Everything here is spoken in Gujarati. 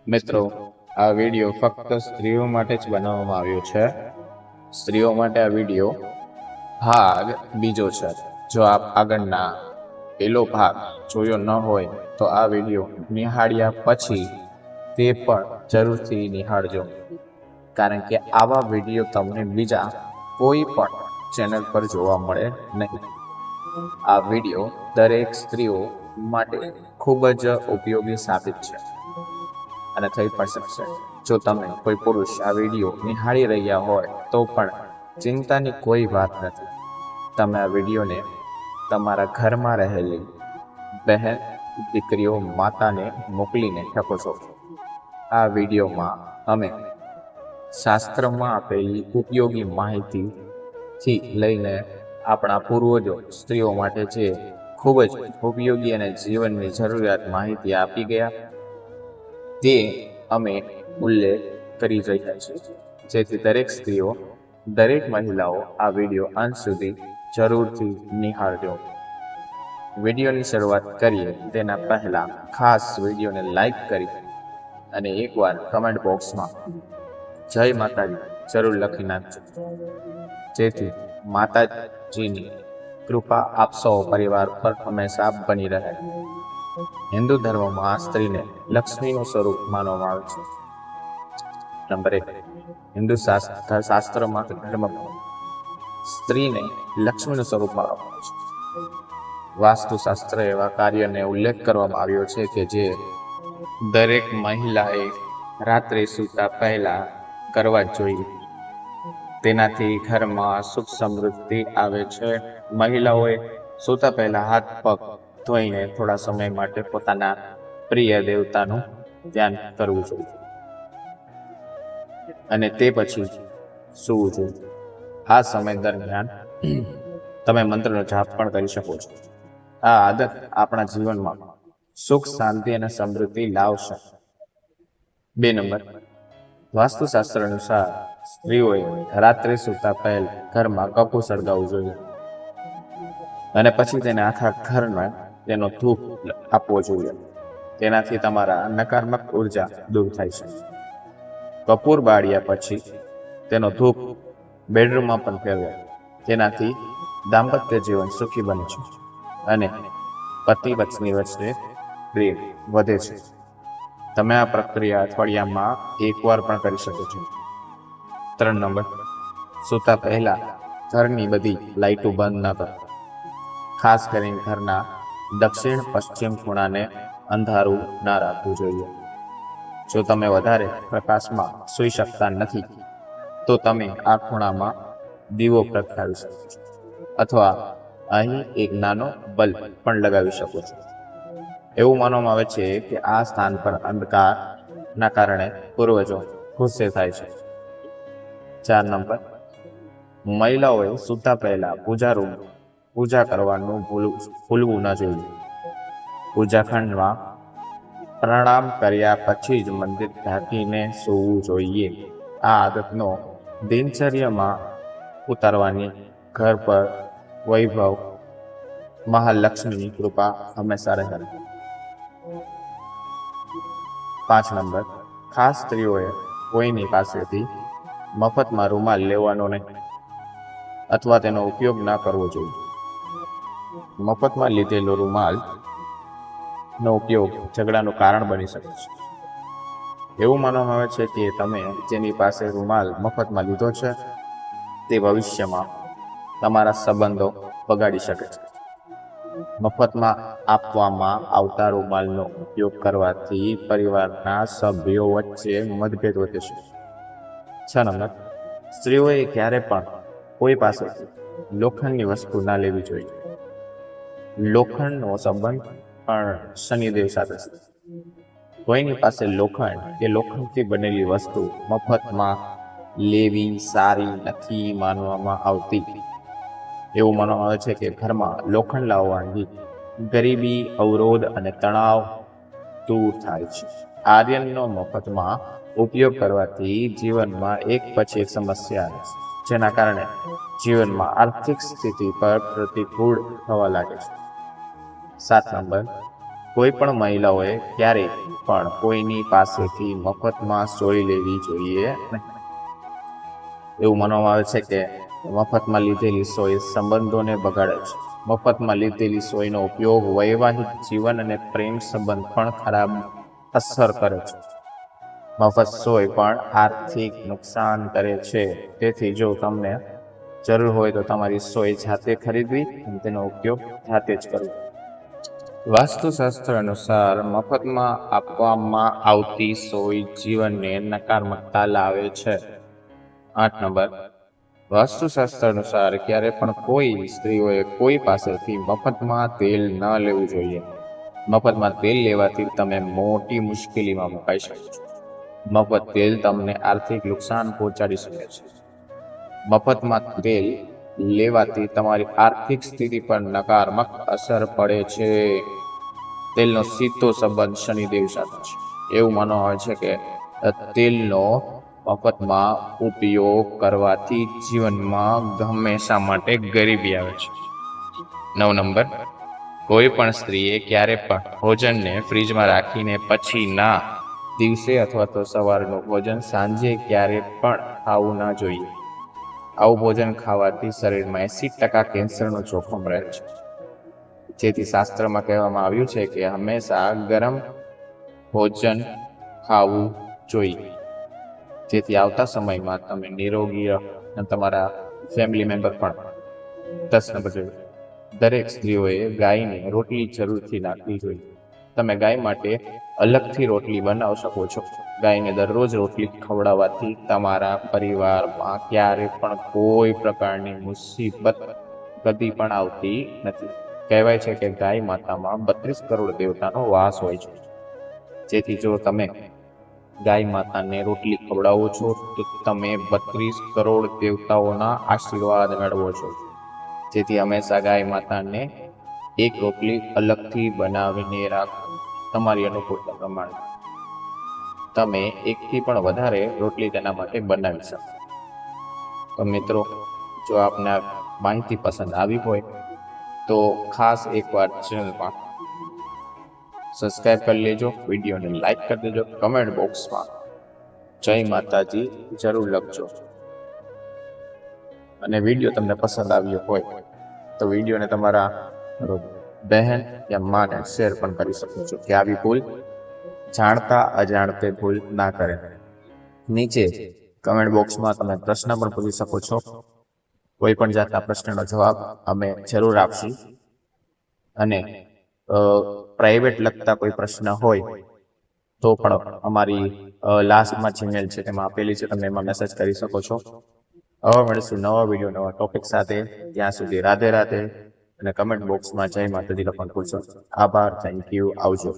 મિત્રો, આ વિડીયો ફક્ત સ્ત્રીઓ માટે જ બનાવવામાં આવ્યો છે. સ્ત્રીઓ માટે આ વિડીયો ભાગ બીજો છે. જો આપ આગળના પેલો ભાગ જોયો ન હોય તો આ વિડીયો નિહાળ્યા પછી તે પણ જરૂરથી નિહાળજો, કારણ કે આવા વિડીયો તમને બીજા કોઈ પણ ચેનલ પર જોવા મળે નહીં. આ વિડીયો દરેક સ્ત્રીઓ માટે ખૂબ જ ઉપયોગી સાબિત છે અને થઈ પણ શકશે. જો તમે કોઈ પુરુષ આ વિડીયો નિહાળી રહ્યા હોય તો પણ ચિંતાની કોઈ વાત નથી. તમે આ વિડીયોને તમારા ઘરમાં રહેલી બહેન, દીકરીઓ, માતાને મોકલીને શકો છો. આ વિડીયોમાં અમે શાસ્ત્રમાં આપેલી ઉપયોગી માહિતીથી લઈને આપણા પૂર્વજો સ્ત્રીઓ માટે જે ખૂબ જ ઉપયોગી અને જીવનની જરૂરિયાત માહિતી આપી ગયા તે અમે ઉલ્લેખ કરી રહ્યા છીએ, જેથી દરેક સ્ત્રીઓ, દરેક મહિલાઓ આ વિડીયો અંત સુધી જરૂરથી નિહાળજો. વિડીયોની શરૂઆત કરીએ તેના પહેલા ખાસ વિડીયોને લાઈક કરી અને એકવાર કમેન્ટ બોક્સમાં જય માતાજી જરૂર લખી નાખજો, જેથી માતાજીની કૃપા આપ સૌ પરિવાર પર હંમેશા બની રહે. હિન્દુ ધર્મમાં આ સ્ત્રીને લક્ષ્મીનું સ્વરૂપ માનવામાં આવે છે. નંબર 1, હિન્દુ શાસ્ત્રમાં ધર્મમાં સ્ત્રીને લક્ષ્મીનું સ્વરૂપ માનવામાં આવે છે. વાસ્તુશાસ્ત્ર એવા કાર્યને ઉલ્લેખ કરવામાં આવ્યો છે કે જે દરેક મહિલાએ રાત્રે સૂતા પહેલા કરવા જોઈએ. તેનાથી ઘરમાં સુખ સમૃદ્ધિ આવે છે. મહિલાઓએ સૂતા પહેલા હાથ પગ ધોઈને થોડા સમય માટે પોતાના પ્રિય દેવતાનું ધ્યાન કરવું જોઈએ અને તે પછી સૂવું જોઈએ. આ સમય દરમિયાન તમે મંત્રનો જાપ પણ કરી શકો છો. આ આદત આપણા જીવનમાં સુખ, શાંતિ અને સમૃદ્ધિ લાવશે. 2 નંબર, વાસ્તુશાસ્ત્ર અનુસાર સ્ત્રીઓએ રાત્રે સૂતા પહેલા ઘરમાં કપૂર સળગાવવું જોઈએ અને પછી તેને આખા ઘરમાં તેનો ધૂપ આપવો જોઈએ. તેનાથી તમારા નકારાત્મક ઉર્જા દૂર થાય છે. કપૂર બાળ્યા પછી તેનો ધૂપ બેડરૂમમાં પણ ફેરવાય. તેનાથી દાંપત્ય જીવન સુખી બને છે અને પતિ પત્ની વચ્ચે પ્રેમ વધે છે. તમે આ પ્રક્રિયા અઠવાડિયામાં એકવાર પણ કરી શકો છો. 3 નંબર, સૂતા પહેલા ઘરની બધી લાઇટો બંધ ન કરો. ખાસ કરીને ઘરના દક્ષિણ પશ્ચિમ ખૂણાને અંધારું ના રાખવું જોઈએ. જો તમે વધારે પ્રકાશમાં સૂઈ શકતા નથી તો તમે આ ખૂણામાં દીવો પ્રગટાવી શકો છો અથવા અહીં એક નાનો બલ્બ પણ લગાવી શકો છો. એવું માનવામાં આવે છે કે આ સ્થાન પર અંધકારના કારણે પૂર્વજો ગુસ્સે થાય છે. 4 નંબર, મહિલાઓએ સૂતા પહેલા પૂજા કરવાનું ભૂલવું ન જોઈએ. પૂજાખંડમાં પ્રણામ કર્યા પછી જ મંદિર ઢાંકીને સૂવું જોઈએ. આ આદતનો દિનચર્યામાં ઉતારવાની ઘર પર વૈભવ, મહાલક્ષ્મીની કૃપા હંમેશા રહે. 5 નંબર, ખાસ સ્ત્રીઓએ કોઈની પાસેથી મફતમાં રૂમાલ લેવાનો નહીં અથવા તેનો ઉપયોગ ના કરવો જોઈએ. મફતમાં લીધેલો રૂમાલનો ઉપયોગ ઝઘડાનું કારણ બની શકે છે. એવું માનવામાં આવે છે કે તમે જેની પાસે રૂમાલ મફતમાં લીધો છે તે ભવિષ્યમાં તમારા સંબંધો બગાડી શકે છે. મફતમાં આપવામાં આવતા રૂમાલનો ઉપયોગ કરવાથી પરિવારના સભ્યો વચ્ચે મતભેદ વધે છે. 6 નંબર, સ્ત્રીઓએ ક્યારે પણ કોઈ પાસેથી લોખંડની વસ્તુ ના લેવી જોઈએ. લોખંડનો સંબંધ પણ શનિદેવ સાથે છે. કોઈની પાસે લોખંડ કે લોખંડથી બનેલી વસ્તુ મફતમાં લેવી સારી નથી માનવામાં આવતી. એવું માનવામાં આવે છે કે ઘરમાં લોખંડ લાવવાથી ગરીબી, અવરોધ અને તણાવ દૂર થાય છે. આર્યનનો મફતમાં ઉપયોગ કરવાથી જીવનમાં એક પછી એક સમસ્યા આવે છે, જેના કારણે જીવનમાં આર્થિક સ્થિતિ પર પ્રતિકૂળ થવા લાગે છે. 7 નંબર, કોઈ પણ મહિલાઓએ ક્યારેય પણ કોઈની પાસેથી મફતમાં સોય લેવી જોઈએ નહીં. એવું માનવામાં આવે છે કે મફતમાં લીધેલી સોય સંબંધોને બગાડે છે. મફતમાં લીધેલી સોયનો ઉપયોગ વૈવાહિક જીવન અને પ્રેમ સંબંધ પણ ખરાબ અસર કરે છે. મફત સોય પણ આર્થિક નુકસાન કરે છે. તેથી જો તમને જરૂર હોય તો તમારી સોય જાતે ખરીદવી અને તેનો ઉપયોગ જાતે જ કરવો. વાસ્તુશાસ્ત્ર અનુસાર મફતમાં આપવામાં આવતી સોય જીવનને નકારાત્મકતા લાવે છે. 8 નંબર, વાસ્તુશાસ્ત્ર અનુસાર ક્યારે પણ કોઈ સ્ત્રીઓએ કોઈ પાસેથી મફતમાં તેલ ન લેવું જોઈએ. મફતમાં તેલ લેવાથી તમે મોટી મુશ્કેલીમાં મુકાઈ શકો છો. મફત તેલ તમને આર્થિક નુકસાન પહોંચાડી શકે છે. મફતમાં તેલ લેવાથી તમારી આર્થિક સ્થિતિ પર નકારાત્મક અસર પડે છે. તેલનો સીધો સંબંધ શનિદેવ સાથે છે. એવું માનવામાં આવે છે કે તેલનો મફતમાં ઉપયોગ કરવાથી જીવનમાં હંમેશા માટે ગરીબી આવે છે. 9 નંબર, કોઈ પણ સ્ત્રીએ ક્યારે પણ ભોજનને ફ્રીજમાં રાખીને પછીના દિવસે અથવા તો સવારનું ભોજન સાંજે ક્યારે પણ ખાવું ના જોઈએ. આવું ભોજન ખાવાથી શરીરમાં 80% કેન્સરનું જોખમ રહે છે. જેથી શાસ્ત્રમાં કહેવામાં આવ્યું છે કે હંમેશા ગરમ ભોજન ખાવું જોઈએ, જેથી આવતા સમયમાં તમે નિરોગી રહો અને તમારા ફેમિલી મેમ્બર પણ. 10 નંબર જોઈએ, દરેક સ્ત્રીઓએ ગાયને રોટલી જરૂરથી નાખવી જોઈએ. તમે ગાય માટે અલગથી રોટલી બનાવી શકો છો. ગાયને દરરોજ રોટલી ખવડાવવાથી તમારા પરિવારમાં ક્યારે પણ કોઈ પ્રકારની મુસીબત કદી પણ આવતી નથી. કહેવાય છે કે ગાય માતામાં 32 કરોડ દેવતાનો વાસ હોય છે. જેથી જો તમે ગાય માતાને રોટલી ખવડાવો છો તો તમે 32 કરોડ દેવતાઓના આશીર્વાદ મેળવો છો. જેથી હંમેશા ગાય માતાને એક રોટલી અલગથી બનાવીને રાખો. તમારી અનુકૂળતા પ્રમાણે તમે એકથી પણ વધારે રોટલી તેના માટે બનાવી શકો. તો મિત્રો, જો આપને માહિતી પસંદ આવી હોય તો ખાસ એકવાર ચેનલમાં સબસ્ક્રાઇબ કરી લેજો, વિડીયોને લાઈક કરી દેજો, કમેન્ટ બોક્સમાં જય માતાજી જરૂર લખજો. અને વિડીયો તમને પસંદ આવ્યો હોય તો વિડીયોને તમારા બહેન યા માને શેર પણ કરી શકો છો કે આવી ભૂલ જાણતા અજાણતે ભૂલ ના કરે. નીચે કમેન્ટ બોક્સમાં તમે પ્રશ્ન પણ પૂછી શકો છો. કોઈ પણ જાતના પ્રશ્નનો જવાબ અમે જરૂર આપશું. અને પ્રાઇવેટ લગતા કોઈ પ્રશ્ન હોય તો પણ અમારી લાસ્ટમાં જીમેલ છે તેમાં આપેલી છે, તમે એમાં મેસેજ કરી શકો છો. હવે મળીશું નવા વિડીયો નવા ટોપિક સાથે. ત્યાં સુધી રાધે રાધે અને કમેન્ટ બોક્સમાં જય માતાજી લખવાનું ભૂલશો. આભાર, થેન્ક યુ, આવજો.